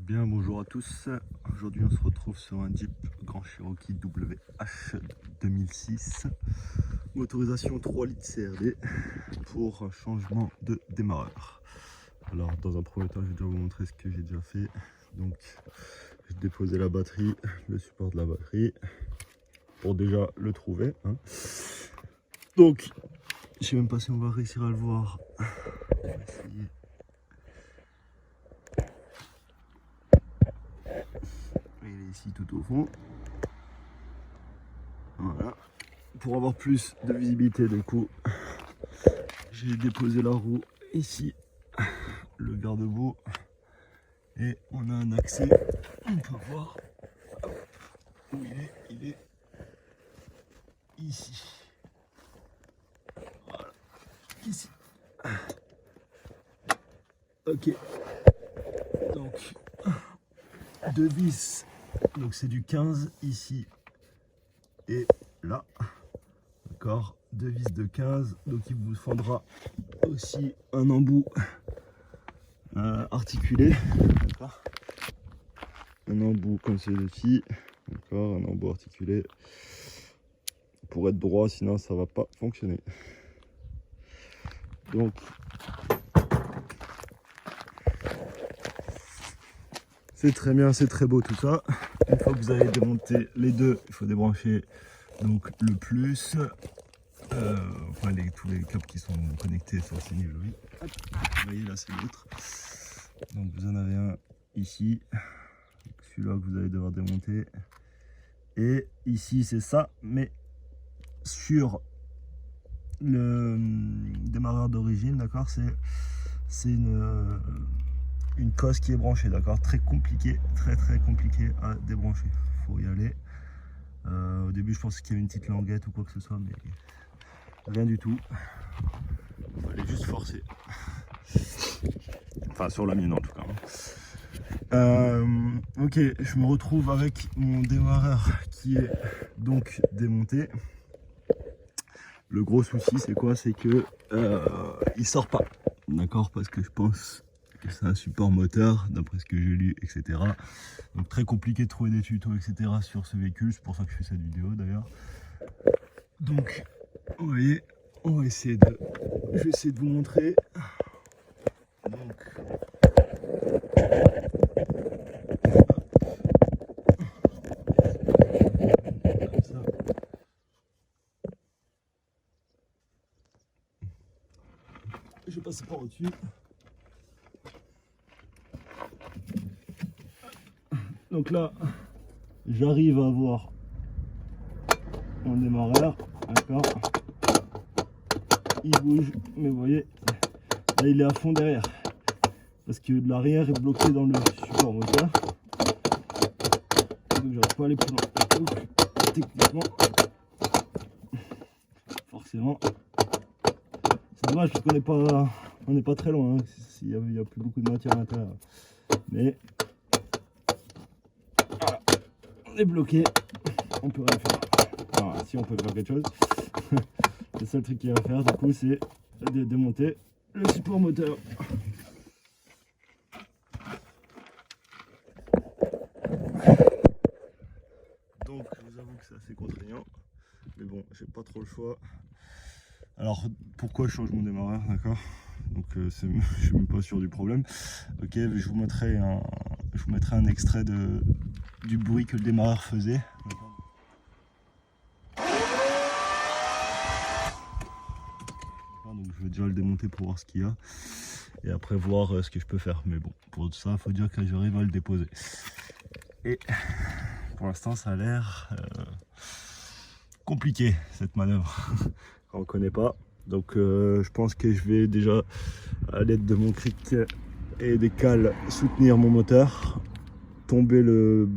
Bien, bonjour à tous. Aujourd'hui, on se retrouve sur un Jeep Grand Cherokee WH 2006. Motorisation 3 litres CRD pour un changement de démarreur. Alors, dans un premier temps, je vais déjà vous montrer ce que j'ai déjà fait. Donc, j'ai déposé la batterie, le support de la batterie, pour déjà le trouver. Donc, je sais même pas si on va réussir à le voir. On va essayer. Il est ici tout au fond. Voilà. Pour avoir plus de visibilité, du coup, j'ai déposé la roue ici, le garde-boue, et on a un accès. On peut voir où il est ici. Voilà, ici. Ok. Donc, deux vis. Donc c'est du 15 ici et là. D'accord. Deux vis de 15. Donc il vous faudra aussi un embout articulé. D'accord. Un embout comme celui-ci. D'accord. Un embout articulé. Pour être droit, sinon ça va pas fonctionner. Donc c'est très bien, c'est très beau tout ça. Une fois que vous avez démonté les deux, il faut débrancher donc le plus, enfin tous les câbles qui sont connectés sur ces niveaux. Vous voyez là c'est l'autre. Donc vous en avez un ici, celui-là que vous allez devoir démonter. Et ici c'est ça, mais sur le démarreur d'origine, d'accord, c'est une cosse qui est branchée, d'accord, très compliqué, très compliqué à débrancher. Faut y aller. Au début je pensais qu'il y avait une petite languette ou quoi que ce soit, mais rien du tout. Il fallait juste forcer. Enfin sur la mienne en tout cas. Ok, je me retrouve avec mon démarreur qui est donc démonté. Le gros souci c'est quoi? C'est que il sort pas, d'accord, parce que je pense que c'est un support moteur d'après ce que j'ai lu, etc. Donc très compliqué de trouver des tutos, etc. sur ce véhicule, c'est pour ça que je fais cette vidéo d'ailleurs. Donc vous voyez, on va essayer de, je vais essayer de vous montrer. Donc comme ça. Je vais passer par au-dessus. Donc là, j'arrive à voir mon démarreur, d'accord. Il bouge, mais vous voyez, là il est à fond derrière. Parce que l'arrière est bloqué dans le support moteur. Donc j'arrive pas à aller plus loin. Donc, techniquement, forcément, c'est dommage parce qu'on n'est pas très loin. Il n'y a plus beaucoup de matière à l'intérieur. Mais voilà, on est bloqué. On peut rien faire. Enfin, si on peut faire quelque chose. Le seul truc qu'il y a à faire, du coup, c'est de démonter le support moteur. Donc, je vous avoue que c'est assez contraignant, mais bon, j'ai pas trop le choix. Alors, pourquoi je change mon démarreur, d'accord? Donc, je suis même pas sûr du problème. Ok, je vous mettrai un extrait du bruit que le démarreur faisait. Donc, je vais déjà le démonter pour voir ce qu'il y a et après voir ce que je peux faire. Mais bon, pour ça, il faut dire que j'arrive à le déposer. Et pour l'instant, ça a l'air compliqué cette manœuvre. On ne connaît pas. Donc, je pense que je vais déjà, à l'aide de mon cric et des cales, soutenir mon moteur, tomber le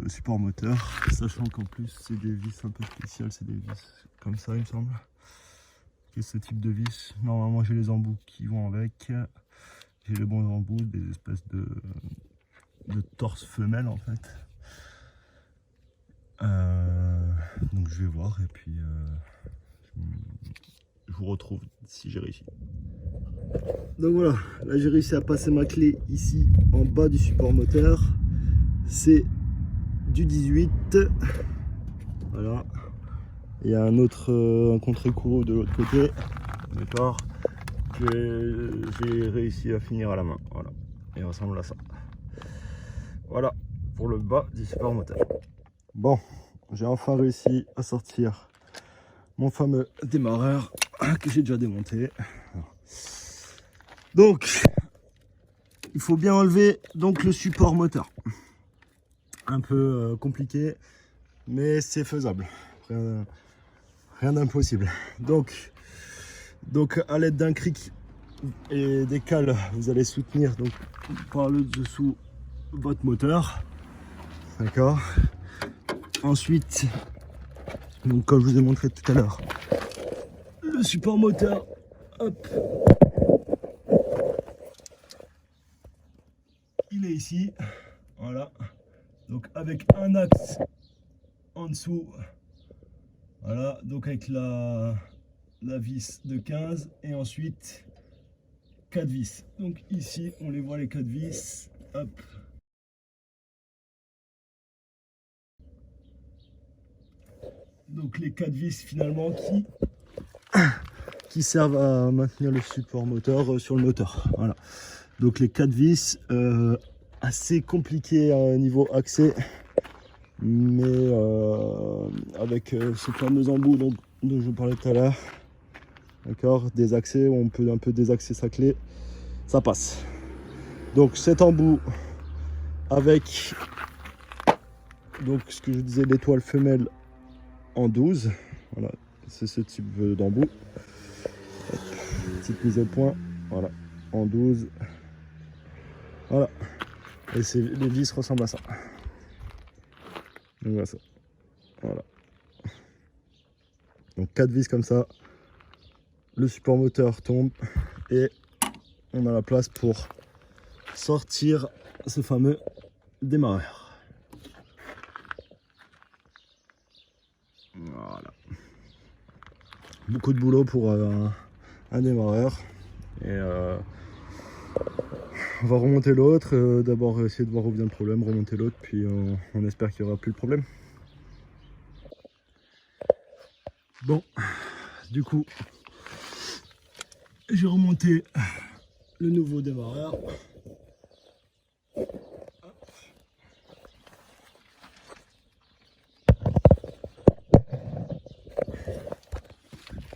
support moteur, sachant qu'en plus c'est des vis un peu spéciales, c'est des vis comme ça il me semble. Et ce type de vis, normalement j'ai les embouts qui vont avec, j'ai les bons embouts, des espèces de torse femelle en fait. Donc je vais voir et puis je vous retrouve si j'ai réussi. Donc voilà, là j'ai réussi à passer ma clé ici en bas du support moteur. C'est du 18. Voilà. Il y a un autre un contre-écrou de l'autre côté. D'accord. Que j'ai réussi à finir à la main. Voilà. Il ressemble à ça. Voilà pour le bas du support moteur. Bon, j'ai enfin réussi à sortir mon fameux démarreur que j'ai déjà démonté. Donc, il faut bien enlever donc le support moteur. Un peu compliqué, mais c'est faisable. Rien d'impossible. Donc à l'aide d'un cric et des cales, vous allez soutenir donc par le dessous votre moteur. D'accord. Ensuite, donc comme je vous ai montré tout à l'heure, le support moteur, hop, il est ici. Voilà. Donc avec un axe en dessous. Voilà, donc avec la vis de 15 et ensuite 4 vis. Donc ici, on les voit les 4 vis. Hop. Donc les 4 vis finalement qui servent à maintenir le support moteur sur le moteur. Voilà. Donc les 4 vis, assez compliqué niveau accès, mais avec ce fameux embout dont je vous parlais tout à l'heure. D'accord, des accès où on peut un peu désaxer sa clé, ça passe. Donc cet embout avec donc ce que je disais, l'étoile femelle en 12. Voilà, c'est ce type d'embout. Petite mise au point, voilà, en 12. Voilà, et les vis ressemblent à ça. Donc voilà ça. Voilà. Donc 4 vis comme ça. Le support moteur tombe et on a la place pour sortir ce fameux démarreur. Voilà. Beaucoup de boulot pour un démarreur. Et on va remonter l'autre. D'abord essayer de voir où vient le problème, remonter l'autre, puis on espère qu'il n'y aura plus de problème. Bon, du coup, j'ai remonté le nouveau démarreur.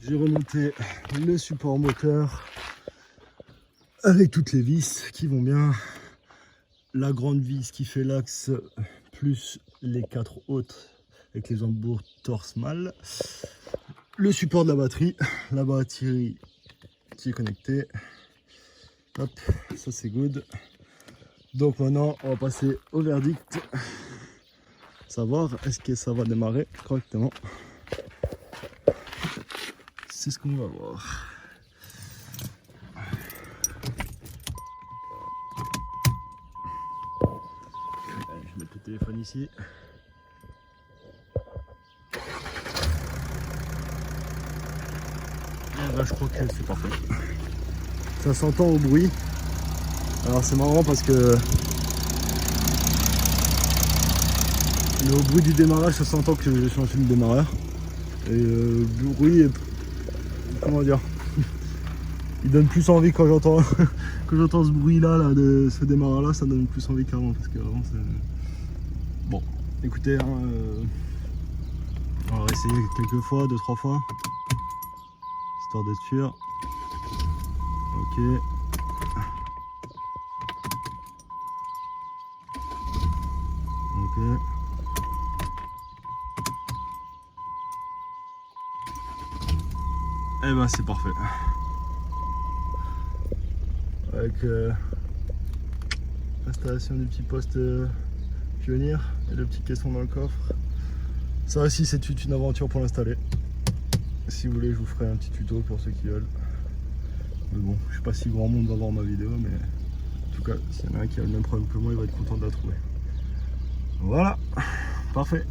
J'ai remonté le support moteur avec toutes les vis qui vont bien. La grande vis qui fait l'axe plus les 4 autres avec les embouts torse mâle. Le support de la batterie qui est connectée. Hop, ça c'est good. Donc maintenant on va passer au verdict. Savoir est-ce que ça va démarrer correctement. C'est ce qu'on va voir. Allez, je mets le téléphone ici. Et là je crois que c'est parfait. Ça s'entend au bruit. Alors c'est marrant parce que au bruit du démarrage, ça s'entend que j'ai changé de démarreur. Et le bruit, comment dire, il donne plus envie quand j'entends ce bruit là, de ce démarreur là, ça donne plus envie qu'avant parce que vraiment c'est... Bon, écoutez, hein, on va essayer quelques fois, 2-3 fois, histoire d'être sûr. Ok. Ok. Eh ben c'est parfait. Avec l'installation du petit poste pionnier et le petit caisson dans le coffre. Ça aussi c'est toute une aventure pour l'installer. Si vous voulez je vous ferai un petit tuto pour ceux qui veulent. Mais bon, je sais pas si grand monde va voir ma vidéo, mais en tout cas s'il y en a un qui a le même problème que moi, il va être content de la trouver. Voilà, parfait.